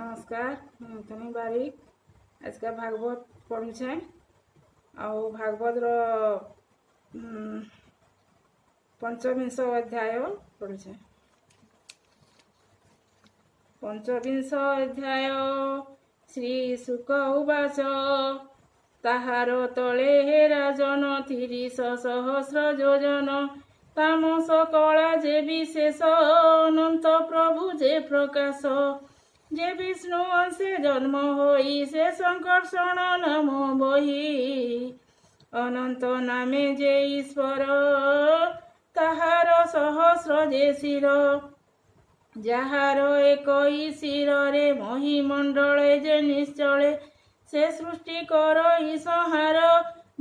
नमस्कार मुतनी बारिक आज का भागवत पढ़ुछे आउ भागवत पंचविंश अध्याय पढ़ुछे। पंचविंश अध्याय श्री शुक उवाच ताहार तले हे राजन 30 सहस्र योजन तामस कला जे विशेष अनंत प्रभु जे प्रकाश जे विष्णु अंशे जन्म होई से संकर्षण नाम बही अनंत नामे जे ईश्वर ताहार सहस्र जे शिर ଯାହାର ଏକଇ ଶିରରେ ମହିମଣ୍ଡଳେ ଯେ ନିଶ୍ଚଳେ ସେ ସୃଷ୍ଟି କରଇ ସଂହାର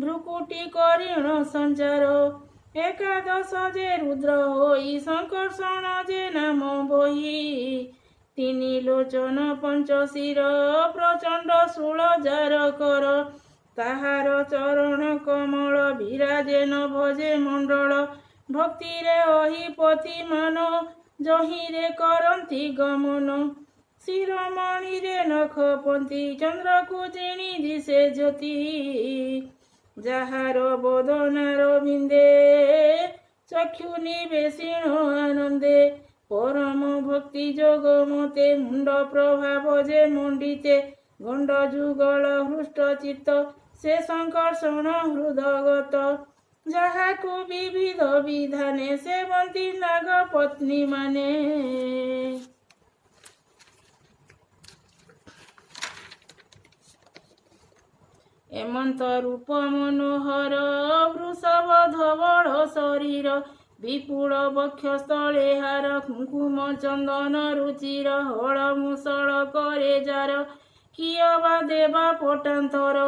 ଭ୍ରୁକୁଟି କରିଣ ସଞ୍ଚାର ଏକାଦଶ ଯେ ରୁଦ୍ର ହୋଇ ସଂକର୍ଷଣ ଯେ ନାମ ବହି ତିନି ଲୋଚନ ପଞ୍ଚଶିର ପ୍ରଚଣ୍ଡ ଶୂଳ ଯାର କର ତାହାର ଚରଣ କମଳ ବିରାଜେନ ଭଜେ ମଣ୍ଡଳ ଭକ୍ତିରେ ଅହିପତି ମାନ ଜହିରେ କରନ୍ତି ଗମନ ଶିରୋମଣିରେ ନଖପନ୍ତି ଚନ୍ଦ୍ରକୁ ଜିଣି ଦିଶେ ଜ୍ୟୋତି ଯାହାର ବଦନାର ବିନ୍ଦେ ଚକ୍ଷୁ ନିବେଶିଣ ଆନନ୍ଦେ ପରମ ଭକ୍ତି ଯୋଗ ମତେ ମୁଣ୍ଡ ପ୍ରଭାବ ଯେ ମଣ୍ଡିତେ ଗଣ୍ଡ ଯୁଗଳ ହୃଷ୍ଟ ଚିତ୍ତ ସେ ସଂକର୍ଷଣ ହୃଦଗତ ଯାହାକୁ ବିବିଧ ବିଧାନେ ସେବନ୍ତି ନାଗ ପତ୍ନୀ ମାନେ ଏମନ୍ତ ରୂପ ମନୋହର ବୃଷଭ ଧବଳ ଶରୀର ବିପୁଳ ବକ୍ଷସ୍ଥଳେ ହାର କୁଙ୍କୁମ ଚନ୍ଦନ ରୁଚିର ହଳ ମୁଷଳ କରେ ଯାର କିୟ ବା ଦେବା ପଟାନ୍ତର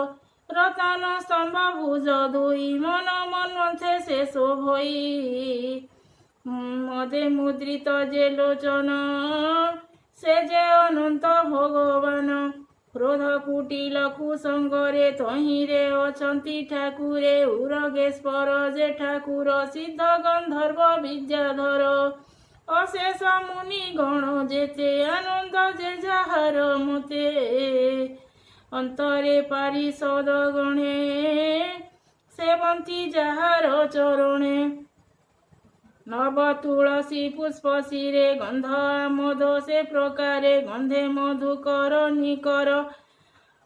ରତନ ସ୍ତମ୍ଭ ଭୁଜ ଦୁଇ ମନ ମନ୍ମଥେ ସେ ଶୋଭଇ ମଦେ ମୁଦ୍ରିତ ଯେ ଲୋଚନ ସେ ଯେ ଅନନ୍ତ ଭଗବାନ କ୍ରୋଧ କୁଟିଲ କୁସଙ୍ଗରେ ତହିଁରେ ଅଛନ୍ତି ଠାକୁରେ ଉରଗେଶ୍ୱର ଯେ ଠାକୁର ସିଦ୍ଧ ଗନ୍ଧର୍ବ ବିଦ୍ୟାଧର ଅଶେଷ ମୁନି ଗଣ ଯେତେ ଆନନ୍ଦ ଯେ ଯାହାର ମତେ ଅନ୍ତରେ ପାରିଷଦ ଗଣେ ସେବନ୍ତି ଯାହାର ଚରଣେ ନବ ତୁଳସୀ ପୁଷ୍ପ ଶିରେ ଗନ୍ଧ ଆମୋଦ ସେ ପ୍ରକାରେ ଗନ୍ଧେ ମଧୁକର ନିକର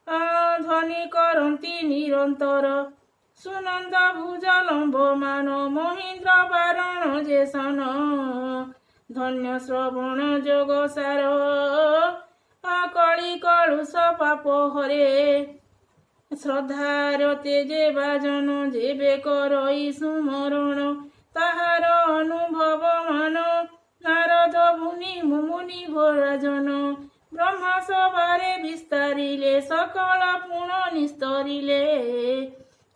ଧ୍ୱନି କରନ୍ତି ନିରନ୍ତର ସୁନନ୍ଦ ଭୁଜ ଲମ୍ବମାନ ମହେନ୍ଦ୍ର ବାରଣ ଯେ ସନ ଧନ୍ୟ ଶ୍ରବଣ ଯୋଗ ସାର କଳି କଳୁଷ ପାପ ହରେ ଶ୍ରଦ୍ଧାର ତେଜେ ବାଜନ ଯେବେ କରଇ ସୁମରଣ ତାହାର ଅନୁଭବ ମାନ ନାରଦ ମୁନି ଭରାଜନ ବ୍ରହ୍ମା ସଭାରେ ବିସ୍ତାରିଲେ ସକଳ ପୁଣ ନିସ୍ତରିଲେ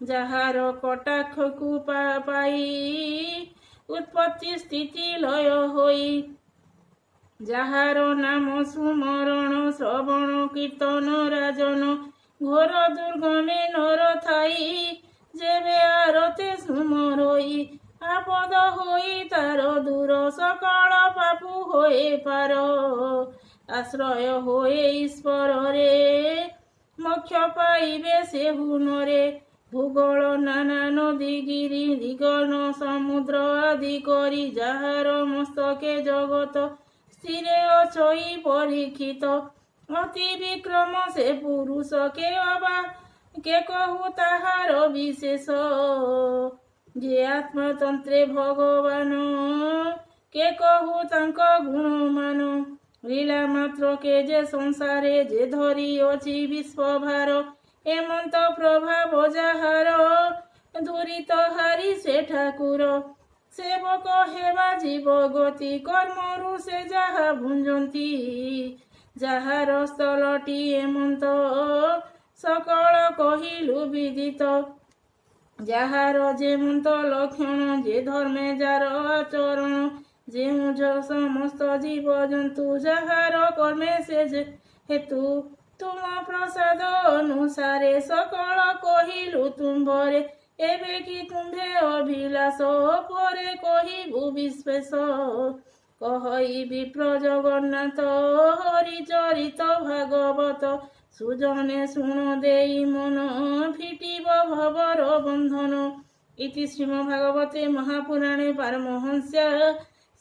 ଯାହାର କଟାକ୍ଷକୁ ପାଇ ଉତ୍ପତ୍ତି ସ୍ଥିତି ଲୟ ହୋଇ ଯାହାର ନାମ ସୁମରଣ ଶ୍ରବଣ କୀର୍ତ୍ତନ ରାଜନ ଘୋର ଦୁର୍ଗମେ ନର ଥାଇ ଯେବେ ଆରତେ ସୁମରଇ ଆପଦ ହୋଇ ତାର ଦୂର ସକଳ ପାପୁ ହୋଏ ପାର ଆଶ୍ରୟ ହୋଏ ଈଶ୍ୱରରେ ମୋକ୍ଷ ପାଇବେ ସେ ହୁନରେ ଭୂଗୋଳ ନାନା ନଦୀ ଗିରି ଦିଗନ ସମୁଦ୍ର ଆଦି କରି ଯାହାର ମସ୍ତକେ ଜଗତ ସ୍ଥିରେ ଅଛଇ ପରୀକ୍ଷିତ ଅତି ବିକ୍ରମ ସେ ପୁରୁଷ କେ ଅବା କେ କହୁ ତାହାର ବିଶେଷ ଯେ ଆତ୍ମତନ୍ତ୍ରେ ଭଗବାନ କେ କହୁ ତାଙ୍କ ଗୁଣମାନ ଲୀଳା ମାତ୍ର କେ ଯେ ସଂସାରେ ଯେ ଧରି ଅଛି ବିଶ୍ୱଭାର ଏମନ୍ତ ପ୍ରଭାବ ଯାହାର ଧୂରିତ ହାରି ସେ ଠାକୁର ସେବକ ହେବା ଜୀବ ଗତି କର୍ମରୁ ସେ ଯାହା ଭୁଞ୍ଜନ୍ତି ଯାହାର ସ୍ଥଳଟି ଏମନ୍ତ ସକଳ କହିଲୁ ବିଦିତ ଯାହାର ଯେମନ୍ତ ଲକ୍ଷଣ ଯେ ଧର୍ମେ ଯାର ଆଚରଣ ଯେଉଁ ସମସ୍ତ ଜୀବଜନ୍ତୁ ଯାହାର କର୍ମେ ସେ ହେତୁ ତୁମ ପ୍ରସାଦ ଅନୁସାରେ ସକଳ କହିଲୁ ତୁମ୍ଭରେ ଏବେ କି ତୁମ୍ଭେ ଅଭିଳାଷ ପରେ କହିବୁ ବିଶ୍ବେଶ কহই বিপ্র জগন্নাথ হরিচরিত ভাগবত সুজনে শুণ দেই মন ফিটিব ভবর বন্ধন। ইতি শ্রীমদ্ভাগবতে মহাপুরাণে পারমহংস্য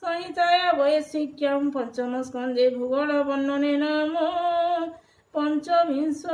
संहिताया वैशिष्ट्यं पंचम स्कंदे भूगोल वर्णने नाम पंचविंशोऽध्यायः।